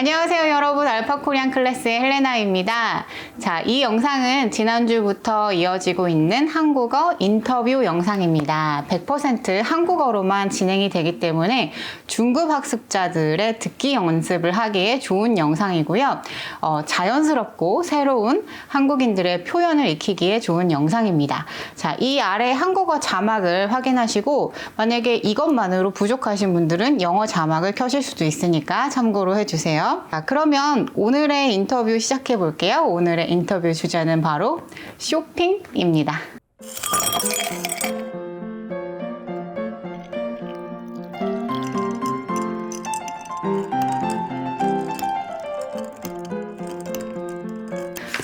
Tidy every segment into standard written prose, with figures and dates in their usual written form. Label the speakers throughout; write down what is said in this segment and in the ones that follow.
Speaker 1: 안녕하세요 여러분, 알파코리안 클래스의 헬레나입니다. 자, 이 영상은 지난주부터 이어지고 있는 한국어 인터뷰 영상입니다. 100% 한국어로만 진행이 되기 때문에 중급 학습자들의 듣기 연습을 하기에 좋은 영상이고요. 자연스럽고 새로운 한국인들의 표현을 익히기에 좋은 영상입니다. 자, 이 아래 한국어 자막을 확인하시고 만약에 이것만으로 부족하신 분들은 영어 자막을 켜실 수도 있으니까 참고로 해주세요. 자, 그러면 오늘의 인터뷰 시작해 볼게요. 오늘의 인터뷰 주제는 바로 쇼핑입니다.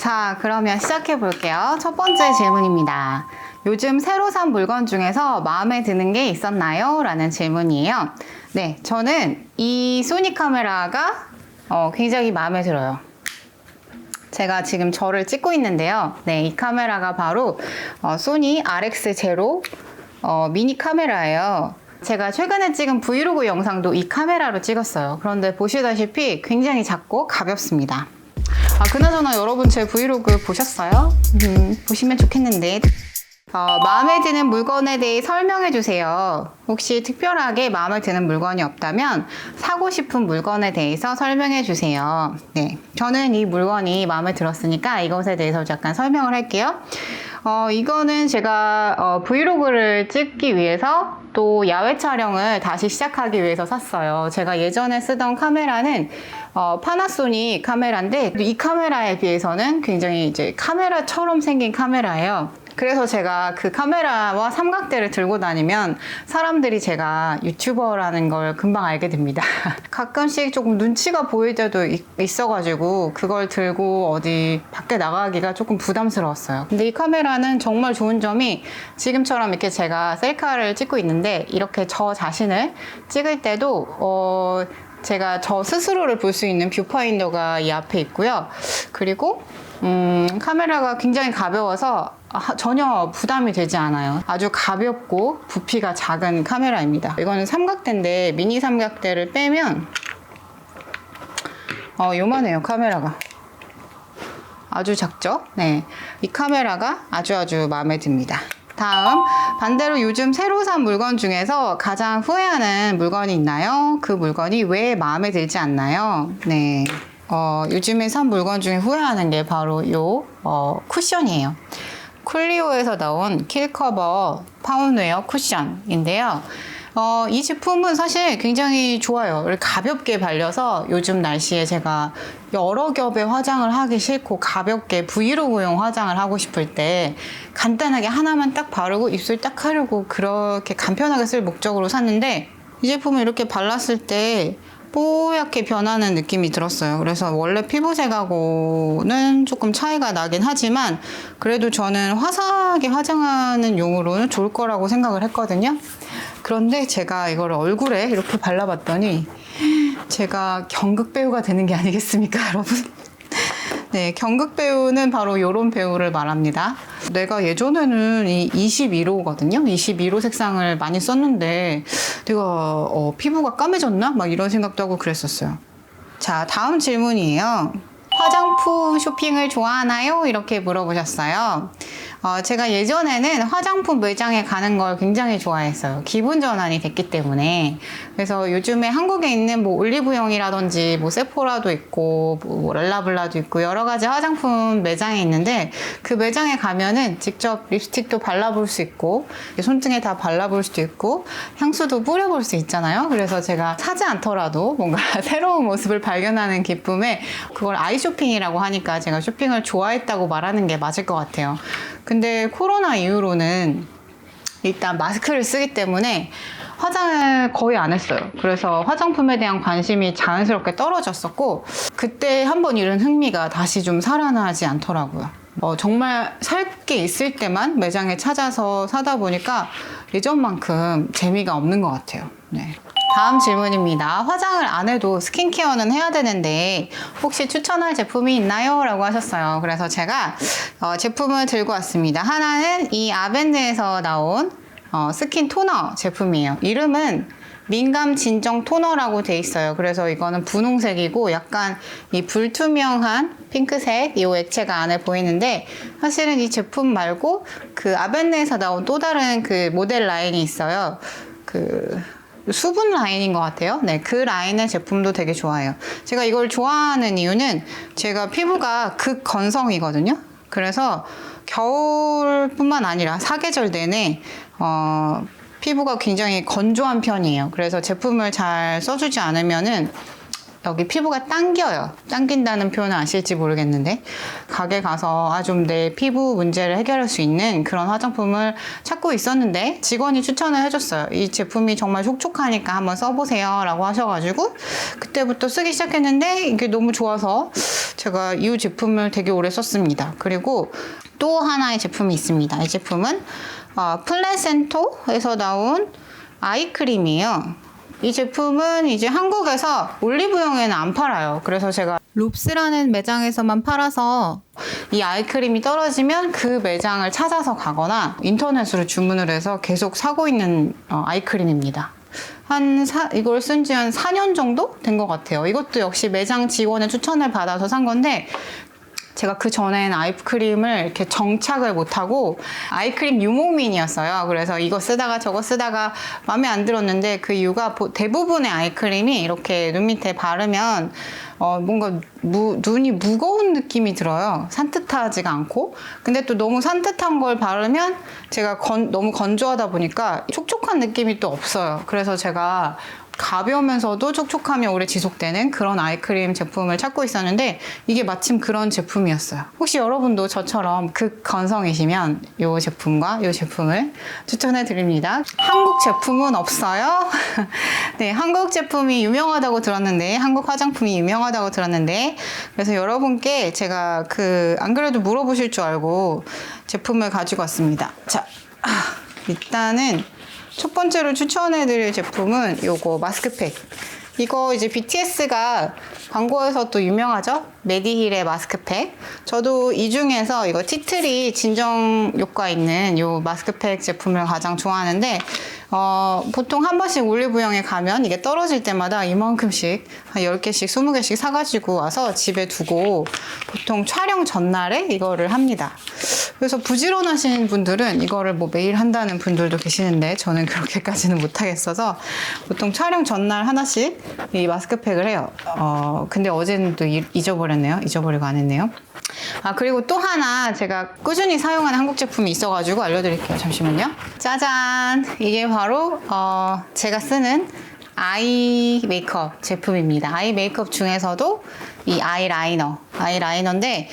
Speaker 1: 자, 그러면 시작해 볼게요. 첫 번째 질문입니다. 요즘 새로 산 물건 중에서 마음에 드는 게 있었나요? 라는 질문이에요. 네, 저는 이 소니 카메라가 굉장히 마음에 들어요. 제가 지금 저를 찍고 있는데요. 네, 이 카메라가 바로 소니 RX0 미니 카메라예요. 제가 최근에 찍은 브이로그 영상도 이 카메라로 찍었어요. 그런데 보시다시피 굉장히 작고 가볍습니다. 그나저나 여러분 제 브이로그 보셨어요? 보시면 좋겠는데. 마음에 드는 물건에 대해 설명해 주세요. 혹시 특별하게 마음에 드는 물건이 없다면 사고 싶은 물건에 대해서 설명해 주세요. 네, 저는 이 물건이 마음에 들었으니까 이것에 대해서 잠깐 설명을 할게요. 이거는 제가 브이로그를 찍기 위해서 또 야외 촬영을 다시 시작하기 위해서 샀어요. 제가 예전에 쓰던 카메라는 파나소닉 카메라인데 이 카메라에 비해서는 굉장히 이제 카메라처럼 생긴 카메라예요. 그래서 제가 그 카메라와 삼각대를 들고 다니면 사람들이 제가 유튜버라는 걸 금방 알게 됩니다. 가끔씩 조금 눈치가 보일 때도 있어가지고 그걸 들고 어디 밖에 나가기가 조금 부담스러웠어요. 근데 이 카메라는 정말 좋은 점이 지금처럼 이렇게 제가 셀카를 찍고 있는데 이렇게 저 자신을 찍을 때도 제가 저 스스로를 볼 수 있는 뷰파인더가 이 앞에 있고요. 그리고 카메라가 굉장히 가벼워서 전혀 부담이 되지 않아요. 아주 가볍고 부피가 작은 카메라입니다. 이거는 삼각대인데 미니 삼각대를 빼면 요만해요. 카메라가 아주 작죠? 네, 이 카메라가 아주 마음에 듭니다. 다음, 반대로 요즘 새로 산 물건 중에서 가장 후회하는 물건이 있나요? 그 물건이 왜 마음에 들지 않나요? 네, 요즘에 산 물건 중에 후회하는 게 바로 요 쿠션이에요. 쿨리오에서 나온 킬커버 파운드웨어 쿠션인데요. 이 제품은 사실 굉장히 좋아요. 가볍게 발려서 요즘 날씨에 제가 여러 겹의 화장을 하기 싫고 가볍게 브이로그용 화장을 하고 싶을 때 간단하게 하나만 딱 바르고 입술 딱 하려고 그렇게 간편하게 쓸 목적으로 샀는데 이 제품을 이렇게 발랐을 때 뽀얗게 변하는 느낌이 들었어요. 그래서 원래 피부색하고는 조금 차이가 나긴 하지만 그래도 저는 화사하게 화장하는 용으로는 좋을 거라고 생각을 했거든요. 그런데 제가 이걸 얼굴에 이렇게 발라봤더니 제가 경극 배우가 되는 게 아니겠습니까, 여러분? 네, 경극 배우는 바로 이런 배우를 말합니다. 내가 예전에는 이 21호거든요. 21호 색상을 많이 썼는데 내가 피부가 까매졌나? 막 이런 생각도 하고 그랬었어요. 자, 다음 질문이에요. 화장품 쇼핑을 좋아하나요? 이렇게 물어보셨어요. 제가 예전에는 화장품 매장에 가는 걸 굉장히 좋아했어요. 기분 전환이 됐기 때문에. 그래서 요즘에 한국에 있는 뭐 올리브영이라든지 뭐 세포라도 있고 뭐 랄라블라도 있고 여러 가지 화장품 매장이 있는데 그 매장에 가면은 직접 립스틱도 발라볼 수 있고 손등에 다 발라볼 수도 있고 향수도 뿌려볼 수 있잖아요. 그래서 제가 사지 않더라도 뭔가 새로운 모습을 발견하는 기쁨에 그걸 아이 쇼핑이라고 하니까 제가 쇼핑을 좋아했다고 말하는 게 맞을 것 같아요. 근데 코로나 이후로는 일단 마스크를 쓰기 때문에 화장을 거의 안 했어요. 그래서 화장품에 대한 관심이 자연스럽게 떨어졌었고 그때 한번 잃은 흥미가 다시 좀 살아나지 않더라고요. 정말 살 게 있을 때만 매장에 찾아서 사다 보니까 예전만큼 재미가 없는 것 같아요. 네. 다음 질문입니다. 화장을 안 해도 스킨케어는 해야 되는데 혹시 추천할 제품이 있나요? 라고 하셨어요. 그래서 제가 제품을 들고 왔습니다. 하나는 이 아벤드에서 나온 스킨 토너 제품이에요. 이름은 민감 진정 토너라고 돼 있어요. 그래서 이거는 분홍색이고 약간 이 불투명한 핑크색 이 액체가 안에 보이는데, 사실은 이 제품 말고 그 아벤네에서 나온 또 다른 그 모델 라인이 있어요. 그 수분 라인인 것 같아요. 네, 그 라인의 제품도 되게 좋아해요. 제가 이걸 좋아하는 이유는 제가 피부가 극건성이거든요. 그래서 겨울뿐만 아니라 사계절 내내 피부가 굉장히 건조한 편이에요. 그래서 제품을 잘 써주지 않으면은 여기 피부가 당겨요. 당긴다는 표현은 아실지 모르겠는데, 가게 가서 좀 내 피부 문제를 해결할 수 있는 그런 화장품을 찾고 있었는데 직원이 추천을 해줬어요. 이 제품이 정말 촉촉하니까 한번 써보세요 라고 하셔가지고 그때부터 쓰기 시작했는데 이게 너무 좋아서 제가 이 제품을 되게 오래 썼습니다. 그리고 또 하나의 제품이 있습니다. 이 제품은 플레센토에서 나온 아이크림이에요. 이 제품은 이제 한국에서 올리브영에는 안 팔아요. 그래서 제가 롭스라는 매장에서만 팔아서 이 아이크림이 떨어지면 그 매장을 찾아서 가거나 인터넷으로 주문을 해서 계속 사고 있는 아이크림입니다. 이걸 쓴 지 한 4년 정도 된 것 같아요. 이것도 역시 매장 직원의 추천을 받아서 산 건데, 제가 그 전에는 아이크림을 이렇게 정착을 못하고 아이크림 유목민이었어요. 그래서 이거 쓰다가 저거 쓰다가 마음에 안 들었는데, 그 이유가 대부분의 아이크림이 이렇게 눈 밑에 바르면 뭔가 눈이 무거운 느낌이 들어요. 산뜻하지가 않고. 근데 또 너무 산뜻한 걸 바르면 제가 너무 건조하다 보니까 촉촉한 느낌이 또 없어요. 그래서 제가 가벼우면서도 촉촉함이 오래 지속되는 그런 아이크림 제품을 찾고 있었는데, 이게 마침 그런 제품이었어요. 혹시 여러분도 저처럼 극건성이시면 이 제품과 이 제품을 추천해 드립니다. 한국 제품은 없어요. 네, 한국 제품이 유명하다고 들었는데, 한국 화장품이 유명하다고 들었는데, 그래서 여러분께 제가 안 그래도 물어보실 줄 알고 제품을 가지고 왔습니다. 자, 일단은 첫 번째로 추천해드릴 제품은 요거 마스크팩. 이거 이제 BTS가 광고에서 또 유명하죠? 메디힐의 마스크팩. 저도 이 중에서 이거 티트리 진정 효과 있는 요 마스크팩 제품을 가장 좋아하는데, 보통 한 번씩 올리브영에 가면 이게 떨어질 때마다 이만큼씩 한 10개씩 20개씩 사가지고 와서 집에 두고 보통 촬영 전날에 이거를 합니다. 그래서 부지런하신 분들은 이거를 뭐 매일 한다는 분들도 계시는데, 저는 그렇게까지는 못하겠어서 보통 촬영 전날 하나씩 이 마스크팩을 해요. 근데 어제는 또 잊어버렸네요. 잊어버리고 안 했네요. 그리고 또 하나 제가 꾸준히 사용하는 한국 제품이 있어가지고 알려드릴게요. 잠시만요. 짜잔! 이게 바로 제가 쓰는 아이 메이크업 제품입니다. 아이 메이크업 중에서도 이 아이라이너인데,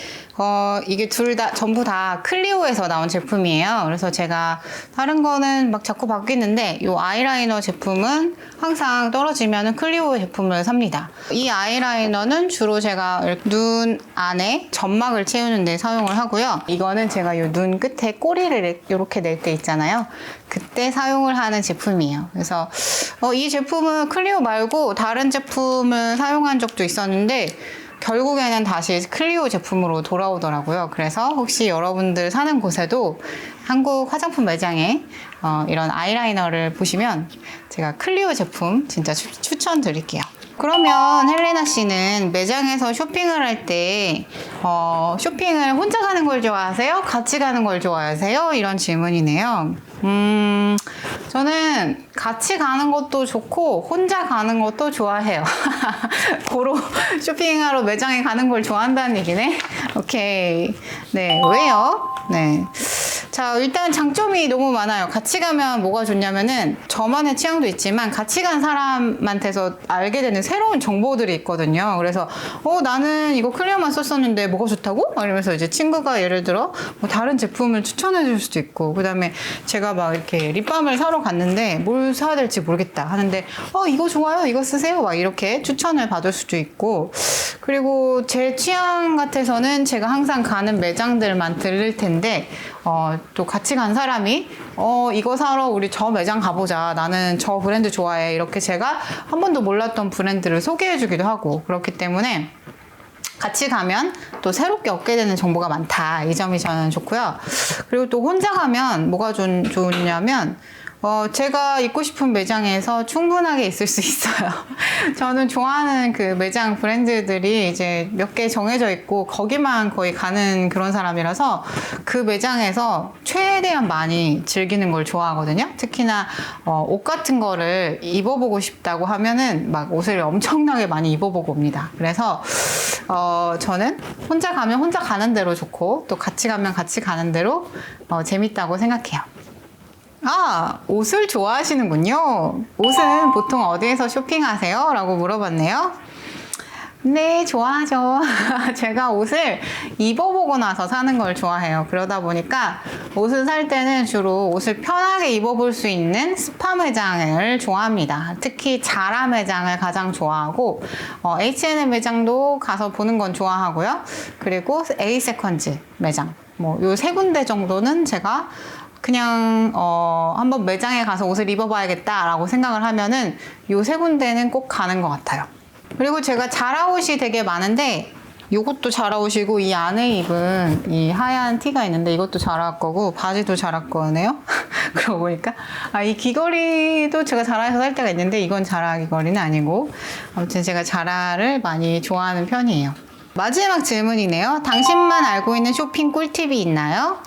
Speaker 1: 이게 전부 다 클리오에서 나온 제품이에요. 그래서 제가 다른 거는 막 자꾸 바뀌는데, 이 아이라이너 제품은 항상 떨어지면 클리오 제품을 삽니다. 이 아이라이너는 주로 제가 눈 안에 점막을 채우는 데 사용을 하고요. 이거는 제가 이 눈 끝에 꼬리를 이렇게 낼 때 있잖아요. 그때 사용을 하는 제품이에요. 그래서 이 제품은 클리오 말고 다른 제품을 사용한 적도 있었는데, 결국에는 다시 클리오 제품으로 돌아오더라고요. 그래서 혹시 여러분들 사는 곳에도 한국 화장품 매장에 이런 아이라이너를 보시면 제가 클리오 제품 진짜 추천드릴게요. 그러면 헬레나 씨는 매장에서 쇼핑을 할 때 쇼핑을 혼자 가는 걸 좋아하세요? 같이 가는 걸 좋아하세요? 이런 질문이네요. 저는 같이 가는 것도 좋고 혼자 가는 것도 좋아해요. 고로 쇼핑하러 매장에 가는 걸 좋아한다는 얘기네. 오케이. 네, 왜요? 네. 자, 일단 장점이 너무 많아요. 같이 가면 뭐가 좋냐면은, 저만의 취향도 있지만 같이 간 사람한테서 알게 되는 새로운 정보들이 있거든요. 그래서 나는 이거 클리어만 썼었는데 뭐가 좋다고? 이러면서 이제 친구가 예를 들어 뭐 다른 제품을 추천해 줄 수도 있고, 그 다음에 제가 막 이렇게 립밤을 사러 갔는데 뭘 사야 될지 모르겠다 하는데 이거 좋아요, 이거 쓰세요, 막 이렇게 추천을 받을 수도 있고, 그리고 제 취향 같아서는 제가 항상 가는 매장들만 들릴 텐데 또 같이 간 사람이 이거 사러 우리 저 매장 가보자, 나는 저 브랜드 좋아해, 이렇게 제가 한 번도 몰랐던 브랜드를 소개해 주기도 하고, 그렇기 때문에 같이 가면 또 새롭게 얻게 되는 정보가 많다, 이 점이 저는 좋고요. 그리고 또 혼자 가면 뭐가 좋냐면 제가 입고 싶은 매장에서 충분하게 있을 수 있어요. 저는 좋아하는 그 매장 브랜드들이 이제 몇 개 정해져 있고 거기만 거의 가는 그런 사람이라서 그 매장에서 최대한 많이 즐기는 걸 좋아하거든요. 특히나 옷 같은 거를 입어보고 싶다고 하면은 막 옷을 엄청나게 많이 입어보고 옵니다. 그래서 저는 혼자 가면 혼자 가는 대로 좋고 또 같이 가면 같이 가는 대로 재밌다고 생각해요. 옷을 좋아하시는군요. 옷은 보통 어디에서 쇼핑하세요? 라고 물어봤네요. 네, 좋아하죠. 제가 옷을 입어보고 나서 사는 걸 좋아해요. 그러다 보니까 옷을 살 때는 주로 옷을 편하게 입어볼 수 있는 스파 매장을 좋아합니다. 특히 자라 매장을 가장 좋아하고 H&M 매장도 가서 보는 건 좋아하고요. 그리고 A-세컨즈 매장 요 세 군데 정도는 제가 그냥 한번 매장에 가서 옷을 입어봐야겠다라고 생각을 하면은 요 세 군데는 꼭 가는 것 같아요. 그리고 제가 자라 옷이 되게 많은데 요것도 자라 옷이고 이 안에 입은 이 하얀 티가 있는데 이것도 자라 거고 바지도 자라 거네요. 그러고 보니까 이 귀걸이도 제가 자라에서 살 때가 있는데 이건 자라 귀걸이는 아니고 아무튼 제가 자라를 많이 좋아하는 편이에요. 마지막 질문이네요. 당신만 알고 있는 쇼핑 꿀팁이 있나요?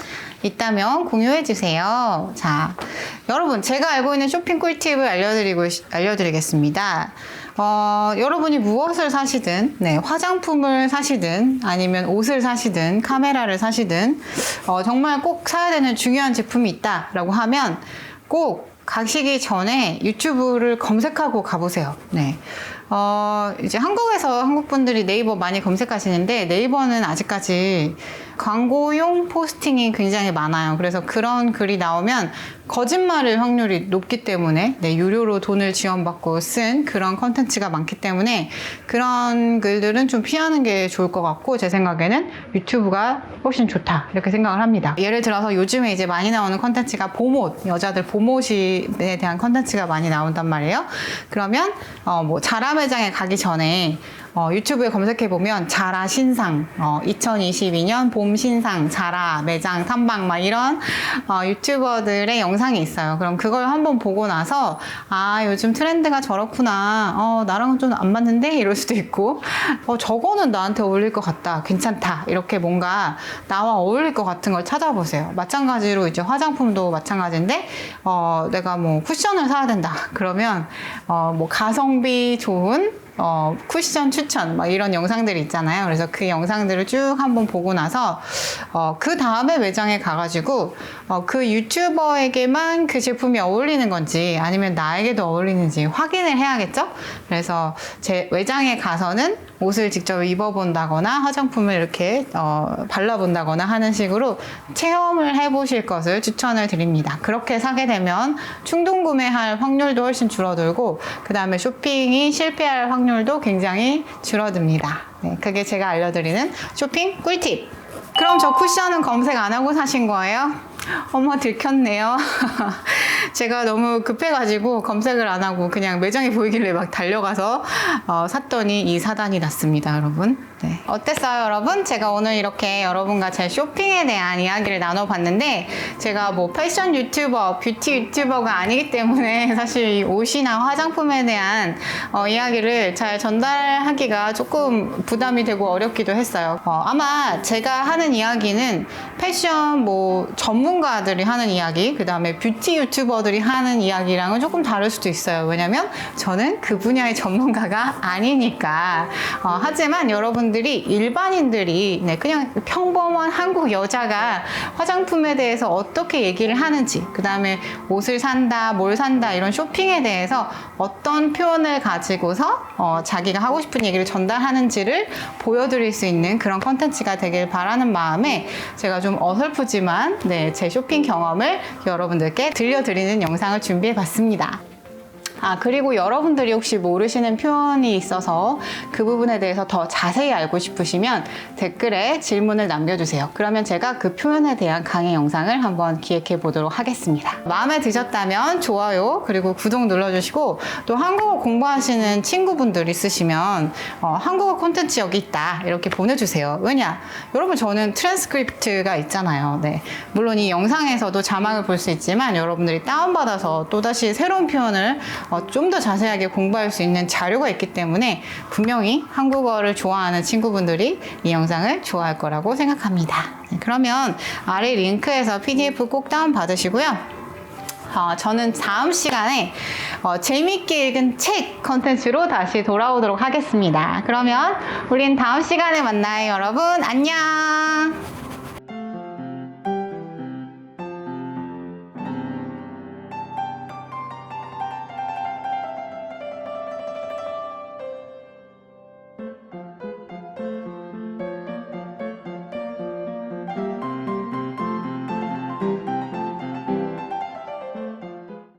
Speaker 1: 있다면 공유해주세요. 자, 여러분, 제가 알고 있는 쇼핑 꿀팁을 알려드리겠습니다. 여러분이 무엇을 사시든, 화장품을 사시든, 아니면 옷을 사시든, 카메라를 사시든, 정말 꼭 사야 되는 중요한 제품이 있다라고 하면 꼭 가시기 전에 유튜브를 검색하고 가보세요. 이제 한국 분들이 네이버 많이 검색하시는데 네이버는 아직까지 광고용 포스팅이 굉장히 많아요. 그래서 그런 글이 나오면 거짓말일 확률이 높기 때문에 유료로 돈을 지원받고 쓴 그런 컨텐츠가 많기 때문에 그런 글들은 좀 피하는 게 좋을 것 같고 제 생각에는 유튜브가 훨씬 좋다 이렇게 생각을 합니다. 예를 들어서 요즘에 이제 많이 나오는 컨텐츠가 봄옷, 여자들 봄옷에 대한 컨텐츠가 많이 나온단 말이에요. 그러면 자라 매장에 가기 전에 유튜브에 검색해보면 자라 신상, 2022년 봄 신상, 자라 매장 탐방 막 이런 유튜버들의 영상이 있어요. 그럼 그걸 한번 보고 나서 요즘 트렌드가 저렇구나, 나랑은 좀 안 맞는데? 이럴 수도 있고 저거는 나한테 어울릴 것 같다, 괜찮다, 이렇게 뭔가 나와 어울릴 것 같은 걸 찾아보세요. 마찬가지로 이제 화장품도 마찬가지인데 내가 뭐 쿠션을 사야 된다 그러면 뭐 가성비 좋은 쿠션 추천 막 이런 영상들이 있잖아요. 그래서 그 영상들을 쭉 한번 보고 나서 그 다음에 매장에 가가지고 그 유튜버에게만 그 제품이 어울리는 건지 아니면 나에게도 어울리는지 확인을 해야겠죠. 그래서 제 매장에 가서는 옷을 직접 입어본다거나 화장품을 이렇게 발라본다거나 하는 식으로 체험을 해보실 것을 추천을 드립니다. 그렇게 사게 되면 충동 구매할 확률도 훨씬 줄어들고 그 다음에 쇼핑이 실패할 확률도 굉장히 줄어듭니다. 그게 제가 알려드리는 쇼핑 꿀팁. 그럼 저 쿠션은 검색 안 하고 사신 거예요? 어머, 들켰네요. 제가 너무 급해가지고 검색을 안 하고 그냥 매장에 보이길래 막 달려가서 샀더니 이 사단이 났습니다, 여러분. 어땠어요, 여러분? 제가 오늘 이렇게 여러분과 제 쇼핑에 대한 이야기를 나눠봤는데 제가 뭐 패션 유튜버, 뷰티 유튜버가 아니기 때문에 사실 이 옷이나 화장품에 대한 이야기를 잘 전달하기가 조금 부담이 되고 어렵기도 했어요. 아마 제가 하는 이야기는 패션 뭐 전문가들이 하는 이야기, 그 다음에 뷰티 유튜버들이 하는 이야기랑은 조금 다를 수도 있어요. 왜냐면 저는 그 분야의 전문가가 아니니까. 하지만 여러분들이 일반인들이 그냥 평범한 한국 여자가 화장품에 대해서 어떻게 얘기를 하는지, 그 다음에 옷을 산다, 뭘 산다, 이런 쇼핑에 대해서 어떤 표현을 가지고서 자기가 하고 싶은 얘기를 전달하는지를 보여드릴 수 있는 그런 컨텐츠가 되길 바라는 마음에 제가 좀 어설프지만 제 쇼핑 경험을 여러분들께 들려드리는 영상을 준비해 봤습니다. 그리고 여러분들이 혹시 모르시는 표현이 있어서 그 부분에 대해서 더 자세히 알고 싶으시면 댓글에 질문을 남겨주세요. 그러면 제가 그 표현에 대한 강의 영상을 한번 기획해 보도록 하겠습니다. 마음에 드셨다면 좋아요 그리고 구독 눌러주시고, 또 한국어 공부하시는 친구분들 있으시면 한국어 콘텐츠 여기 있다 이렇게 보내주세요. 왜냐? 여러분, 저는 트랜스크립트가 있잖아요. 네. 물론 이 영상에서도 자막을 볼 수 있지만 여러분들이 다운받아서 또다시 새로운 표현을 좀 더 자세하게 공부할 수 있는 자료가 있기 때문에 분명히 한국어를 좋아하는 친구분들이 이 영상을 좋아할 거라고 생각합니다. 네, 그러면 아래 링크에서 PDF 꼭 다운받으시고요. 저는 다음 시간에 재밌게 읽은 책 컨텐츠로 다시 돌아오도록 하겠습니다. 그러면 우린 다음 시간에 만나요, 여러분. 안녕!